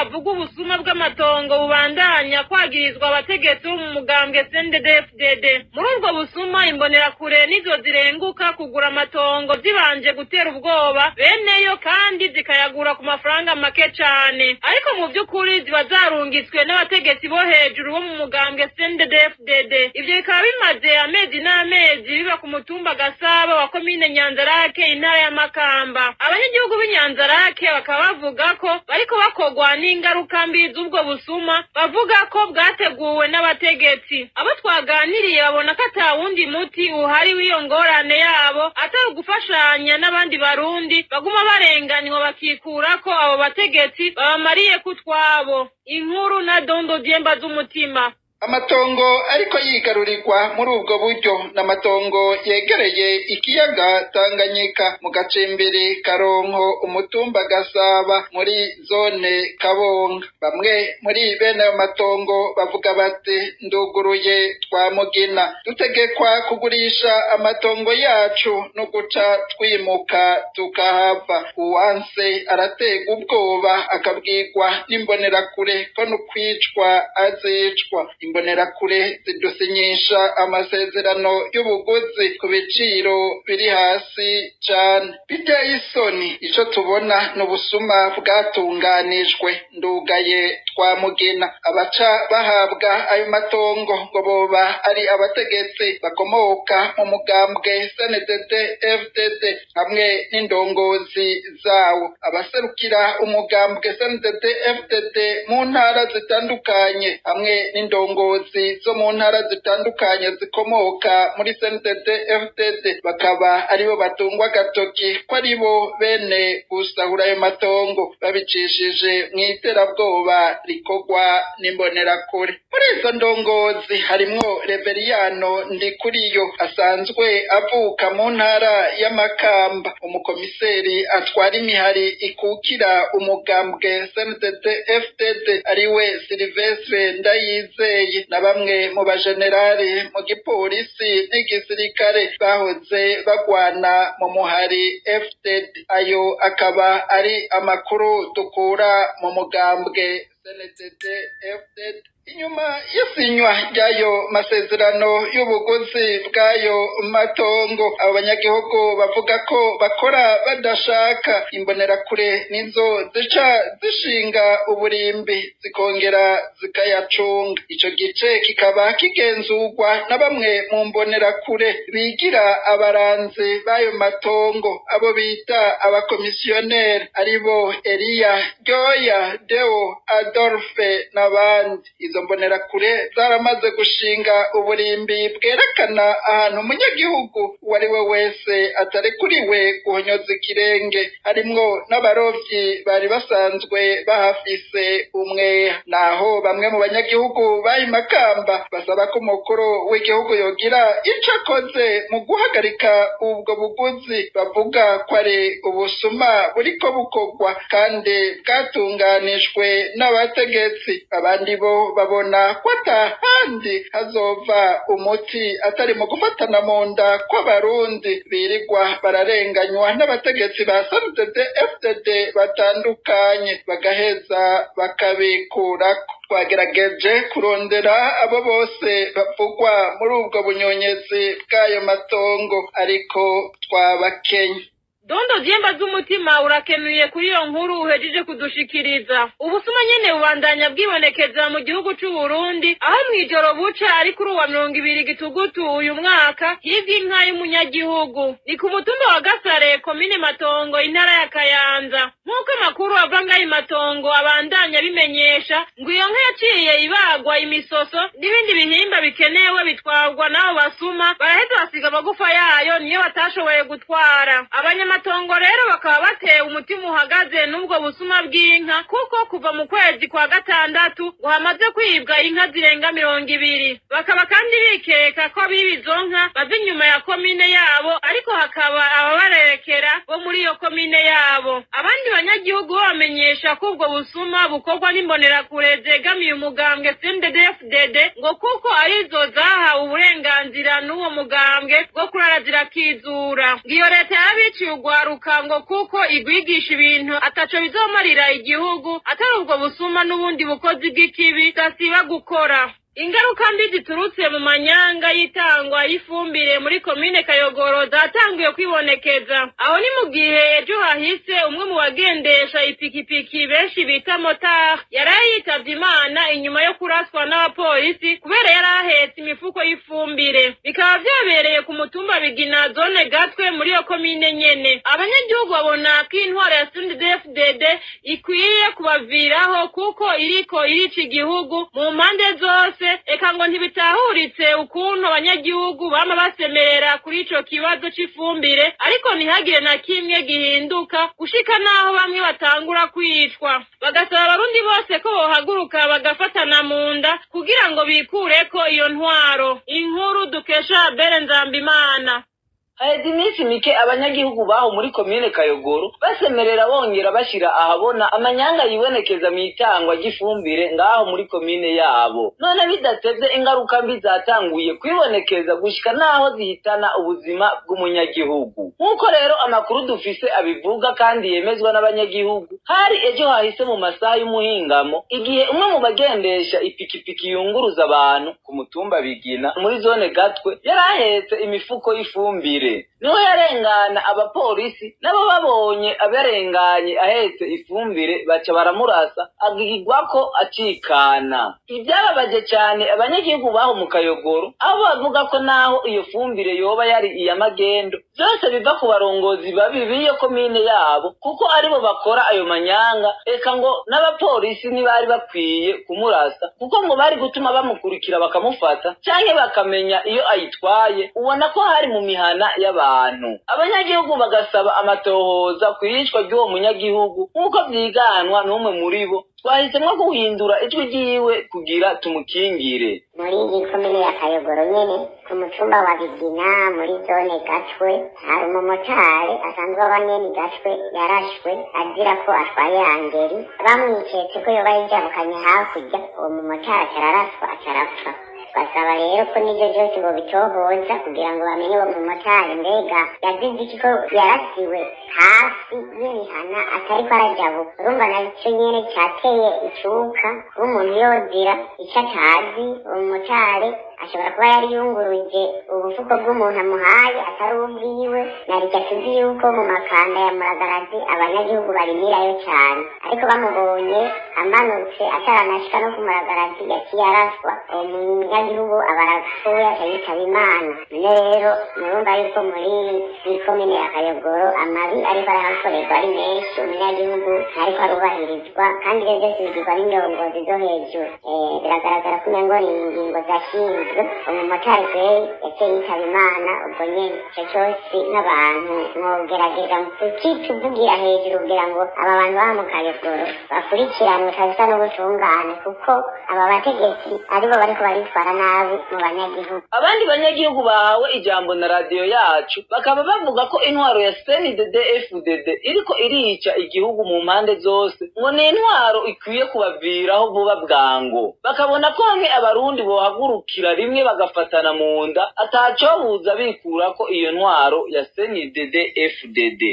havuga ubusuma bw'amatongo bubandanya kwagirizwa abategetsi bo mu mugambwe CNDD-FDD. Muri ubwo busuma imbonerakure nizo zirenguka kugura amatongo zibanje gutera ubwoba beneyo kandi zikayagura ku mafaranga make cane, ariko mu by'ukuri ziba zarungitswe n'abategetsi bo hejuru bo mu mugambwe CNDD-FDD. Ivyo bikaba bimaze amezi n'amezi biba ku mutumba Gasabo wa komine Nyanzarake intara ya Makamba. Abanyagihugu b'Inyanzarake bakaba bavuga ko bariko bakogwa n'ingaruka mbi z'ubwo busuma, bavuga ko bwateguwe n'abategetsi. Abo twaganiriye babona ko ata wundi muti uhari w'iyo ngorane yabo atari ugufashanya n'abandi barundi baguma barenganywa bakikurako abo bategetsi babamariye kutwabo. Inkuru na Dondo Diemba z'umutima. Amatongo ariko yigarurirwa muri ubwo buryo n'amatongo yegereye ikiyaga Tanganyika mu gacimbiri Karonko umutumba Gasaba muri zone Kabonga. Bamwe muri bene ayo matongo bavuga bati nduguruye twa Mugina, dutegekwa kugurisha amatongo yacu no guca twimuka tukahava. Uwanse aratega ubwoba akabwirwa n'imbonerakure ko nukwicwa azicwa. Imbonerakure zidusinyisha amasezerano y'ubuguzi ku biciro biri hasi cane. Biteye isoni ico tubona n'ubusuma bwatunganijwe. Ndugaye twa Mugina, abaca bahabwa ayo matongo ngo boba ari abategetsi bakomoka mu mugambwe CNDD-FDD hamwe n'indongozi zawo. Abaserukira umugambwe CNDD-FDD mu ntara zitandukanye hamwe n'indongozi zo mu ntara zitandukanye zikomoka muri CNDD-FDD bakaba aribo batungwa gatoki ko aribo bene gusahura ayo matongo babicishije mw'iterabwoba rikogwa n'imbonerakure. Muri izo ndongozi harimwo Reveriyano Ndikuriyo asanzwe avuka mu ntara ya Makamba, umukomiseri atwara imihari ikukira umugambwe CNDD-FDD ariwe Silvestre Ndayizeye na bamwe mu bajenerali mu gipolisi n'igisirikare bahoze bagwana mu muhari FDD. Ayo akaba ari amakuru dukura mu mugambwe CNDD-FDD. Inyuma y'isinywa ry'ayo masezerano y'ubuguzi bw'ayo matongo, abo banyagihugu bavuga ko bakora badashaka. Imbonerakure nizo zica zishinga uburimbi zikongera zikayacunga. Ico gice kikaba kigenzurwa na bamwe mu mbonerakure bigira abaranzi b'ayo matongo, abo bita abakomisiyoneri aribo Elia Ryoya, Deo Adolphe n'abandi. Izo mbonerakure zaramaze gushinga uburimbi bwerekana ahantu umunyagihugu uwari we wese atarekuriwe guhonyoza ikirenge, harimwo n'abarovyi bari basanzwe bahafise umweya. Naho bamwe mu banyagihugu b'ayo Makamba basaba ko umukuru w'igihugu yogira ico akoze mu guhagarika ubwo buguzi bavuga ko ari ubusuma buriko bukogwa kandi bwatunganijwe n'abategetsi. Abandi bo babona ko atahandi hazova umuti atari mu gufatana mu nda kw'abarundi birirwa bararenganywa n'abategetsi ba CNDD-FDD batandukanye bagaheza bakabikurako. Twagerageje kurondera abo bose bavugwa muri ubwo bunyonyezi bw'ayo matongo ariko twabakenye. Dondo Diemba z'umutima urakenuye kuri iyo nkuru uhejeje kudushikiriza. Ubusuma nyene bubandanya bwibonekeza mu gihugu c'u Burundi, aho mwijoro buca ari kuri uwa 20 Gitugutu uyu mwaka hivye inka y'umunyagihugu. Ni ku mutumba wa Gasare komine Matongo intara ya Kayanza. Nk'uko amakuru ava ngayo Matongo abandanya bimenyesha ngo iyo nka yaciye ibagwa imisoso n'ibindi bihimba bikenewe bitwarwa n'abo basuma, baraheza basiga amagufa yayo niyo batashoboye gutwara. Matongo rero bakaba batewe umutima uhagaze n'ubwo busuma bw'inka, kuko kuva mu kwezi kwa gatandatu ngo hamaze kwibwa inka zirenga 200. Bakaba kandi bikeka ko bibizo nka bava inyuma ya komine yabo, ariko hakaba ababarekera bo muri iyo komine yabo. Abandi banyagihugu bamenyesha ko ubwo busuma bukorwa n'imbonerakure zegamiye umugambwe CNDD-FDD ngo kuko arizo zahawe uburenganzira n'uwo mugambwe bwo kurara zirakizura. Ngiyo leta yabiciye rwaruka ngo kuko igwigisha ibintu ataco bizomarira igihugu atari ubwo busuma n'ubundi bukozi bw'ikibi dasiba gukora. Ingaruka mbi ziturutse mu manyanga y'itangwa y'ifumbire muri komine Kayogoro zatanguye kwibonekeza. Aho ni mu gihe ejo hahise umwe mu bagendesha ipikipiki benshi bita motari yarayitavye Imana inyuma yo kuraswa n'abapolisi kubera yarahetse imifuko y'ifumbire. Bikaba vyabereye ku mutumba Bigina zone Gatwe muri yo komine nyene. Abanyagihugu babona ko intwaro ya CNDD-FDD ikwiye kubaviraho kuko iriko irica igihugu mu mpande zose. Eka ngo ntibitahuritse ukuntu abanyagihugu bama basemerera kuri ico kibazo c'ifumbire ariko ntihagire na kimwe gihinduka gushika naho bamwe batangura kwicwa. Bagasaba abarundi bose ko bohaguruka bagafatana mu nda kugira ngo bikureko iyo ntwaro. Inkuru dukesha Bere Nzambimana. Haheze iminsi mike abanyagihugu baho muri komine Kayogoro basemerera bongera bashira ahabona amanyanga yibonekeza mu itangwa ry'ifumbire ngaho muri komine yabo. None bidatevye ingaruka mbi zatanguye kwibonekeza gushika naho zihitana ubuzima bw'umunyagihugu. Nkuko rero amakuru dufise abivuga kandi yemezwa n'abanyagihugu, hari ejo hahise mu masaha y'umuhingamo igihe umwe mu bagendesha ipikipiki yunguruza abantu ku mutumba Bigina muri zone Gatwe yarahetse imifuko y'ifumbire. Niho yarengana abapolisi nabo babonye abarenganye ahetse ifumbire baca baramurasa agigwako acikana. Ibyababaje cyane abanyagihugu baho mu Kayogoro aho bavuga ko naho iyo fumbire yoba yari iyamagendo byose biva ku barongozi babi b'iyo komine yabo kuko aribo bakora ayo manyanga. Eka ngo n'abapolisi ntibari bakwiye kumurasa kuko ngo bari gutuma bamukurikira bakamufata canke bakamenya iyo ayitwaye. Ubona ko hari mu mihana y'abantu. Abanyagihugu bagasaba amatohoza kwicwa ry'uwo munyagihugu nkuko vyiganwa n'umwe muri bo. Twahisemwo guhindura ijwi ryiwe kugira tumukingire. Muri iyi komine ya Kayogoro nyene ku mutumba wa Bigina muri zone Gatwe hari umumotari asanzwe aba nyene Gatwe yarashwe agira ko atwaye angeri bamwicetse ko yoba yijabukanye hakurya uwo mumotari araraswa acarapfa. Basaba rero ko n'ivyo vyose ngo bitohoza kugira ngo bamenye uwo mumotari mbega yazize iki ko yarasiwe hasi y'imihana atariko arajabuka. Urumva naco nyene cateye icuka umuntu yozira ico atazi. Uwo mumotari ashobora kuba yari yunguruje ubufuko bw'umuntu amuhaye atari ubwiwe. Nariko tuzi yuko mu makanda ya Muragarazi abanyagihugu barimirayo cane ariko bamubonye amanutse ataranashika no ku Muragarazi yaciye araswa. Uwo munyagihugu abarapfuye akayitaba Imana. Rero murumva yuko muri komine ya Kayogoro amabi ariko arahakorerwa ari menshi. Umunyagihugu ariko arubahirizwa kandi ivyo vyose bigirwa n'indongozi zo hejuru. Biragaragara ko umengo ni ingingo zashinzwe. Umumotari yaciye yitaba Imana ubwo nyene. Ico cose n'abantu mwogerageza kukituvugira hejuru kugira ngo aba bantu baba mu Kayogoro bakurikiranwe kabisa n'ubutungane kuko aba bategetsi aribo bariko baritwara nabi mu banyagihugu. Abandi banyagihugu bahawe ijambo na radio yacu bakaba bavuga ko intwaro ya CNDD-FDD iriko irica igihugu mu mpande zose ngo ni intwaro ikwiye kubaviraho vuba bwango. Bakabona ko bamwe abarundi bohagurukira rimwe bagafatana mu nda atacobuza bikurako iyo ntwaro ya CNDD-FDD.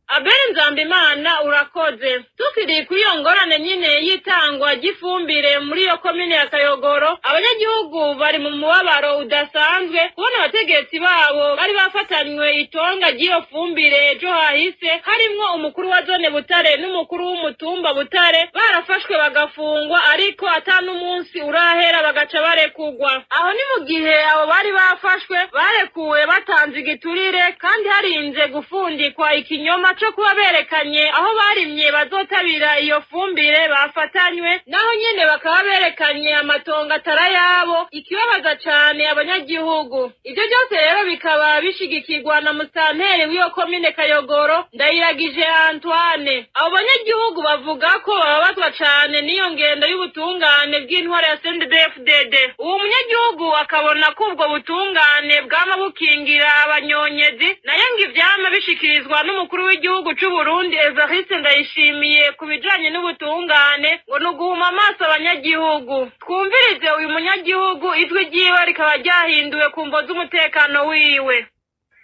Abere Nzambimana urakoze. Tukiri kuri iyo ngorane nyine y'itangwa ry'ifumbire muri iyo komine ya Kayogoro, abanyagihugu bari mu mubabaro udasanzwe kubona abategetsi babo bari bafatanywe itonga ry'iyo fumbire ejo hahise harimwo umukuru wa zone Butare n'umukuru w'umutumba Butare barafashwe bagafungwa ariko atanumunsi urahera bagaca barekugwa. Aho ni mu gihe abo bari bafashwe barekuwe batanze igiturire kandi harinze gufundikwa ikinyoma cyo kuba berekanye aho barimye bazotabira iyo fumbire bafatanywe naho nyene bakaba berekanye amatongo atarayabo. Ikibabaza cane abanyagihugu ibyo byose rero bikaba bishigikirwa na musanteri w'iyo komine Kayogoro Ndayiragije Antoine. Abo banyagihugu bavuga ko bababazwa cane n'iyo ngendo y'ubutungane bw'intwaro ya CNDD-FDD. Uwo munyagihugu akabona ko ubwo butungane bwama bukingira abanyonyezi nayo ngo ivyama bishikirizwa n'umukuru w'igihugu c'u Burundi Evariste Ndayishimiye kubijanye n'ubutungane ngo nuguhuma amaso abanyagihugu. Twumvirize uyu munyagihugu ijwi ryiwe rikaba ryahinduwe ku mvo z'umutekano wiwe.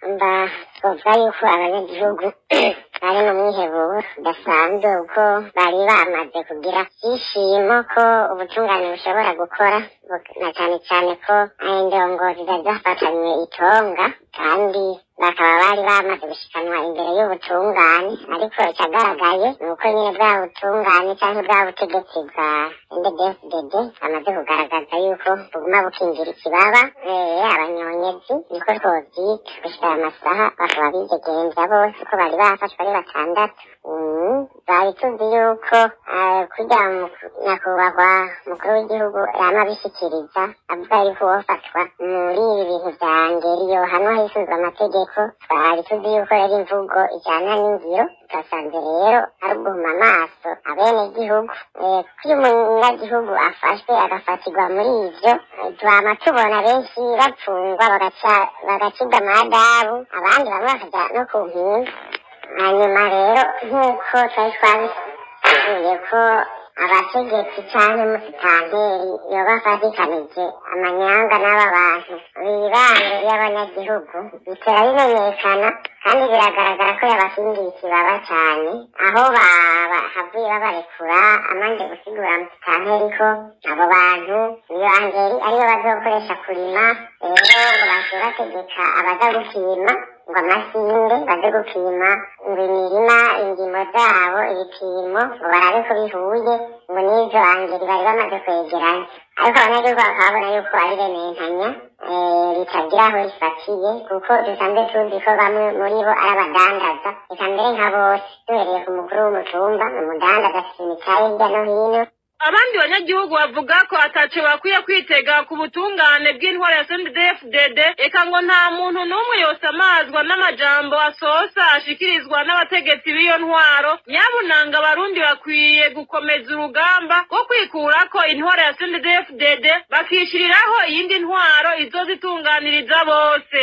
twovuga yuko abanyagihugu bari mu mwiheburo udasanzwe kuko bari bamaze kugira ibyishimo ko ubutungane bushobora gukora na cyane cyane ko indongozi zari zafatanywe itonga kandi bakaba bari bamaze gushikanwa imbere y'ubutungane ariko icagaragaye ni uko nyine bwa butungane cyangwa bwa butegetsi bwa NDD-FDD bamaze kugaragaza yuko buguma bukingira ikibaba abanyonyezi niko twovyita gushika aya masaha bakaba bidegenza bose uko bari bafashwe ari batandatu bari tuzi yuko kurya nyakubahwa mukuru w'igihugu yama bishikiriza avuga yuko wofatwa muri ibi bintu vya ngeri yohanwa hisunzwe amategeko twari tuzi yuko yari imvugo ijana n'ingiro tugasanze rero ari uguhuma amaso abenegihugu kuko iyo umunyagihugu afashwe agafatirwa muri ivyo twama tubona benshi bapfungwa bagacibwa amadabu abandi bamwe bakaja no ku mpinga hanyuma rero nk'uko twari twabisuye ko abategetsi canke umusitanteri yoba afatikanije amanyanga n'aba bantu bibanze y'abanyagihugu bitera bimenyekana kandi biragaragara ko yabakingiye ikibaba cane aho havuye babarekura amande gusigura umusitanteri ko abo bantu iyo angeri ariyo bazokoresha kurima rero ngo bazobategeka abaza gupima ngo amasinde baze gupima ngo imirima indimo zabo ibipimo ngo barabe ko bihuye ngo n'ivyo angeri bari bamaze kwegeranya ariko abanyagihugu bakabona yuko ari rementanya ritagira aho rifatiye kuko dusanzwe tuzi ko bamwe muri bo ari abadandaza reka mbere nka bose duhereye ku mukuru w'umutumba umudandaza afite imitahe hirya no hino. Abandi banyagihugu bavuga ko ataco bakwiye kwitega ku butungane bw'intwara ya CNDD-FDD eka ngo nta muntu n'umwe yosamazwa n'amajambo asosa ashikirizwa n'abategetsi b'iyo ntwaro nyabunanga abarundi bakwiye gukomeza urugamba rwo kwikurako intwara ya CNDD-FDD bakishiriraho iyindi ntwaro izozitunganiriza bose.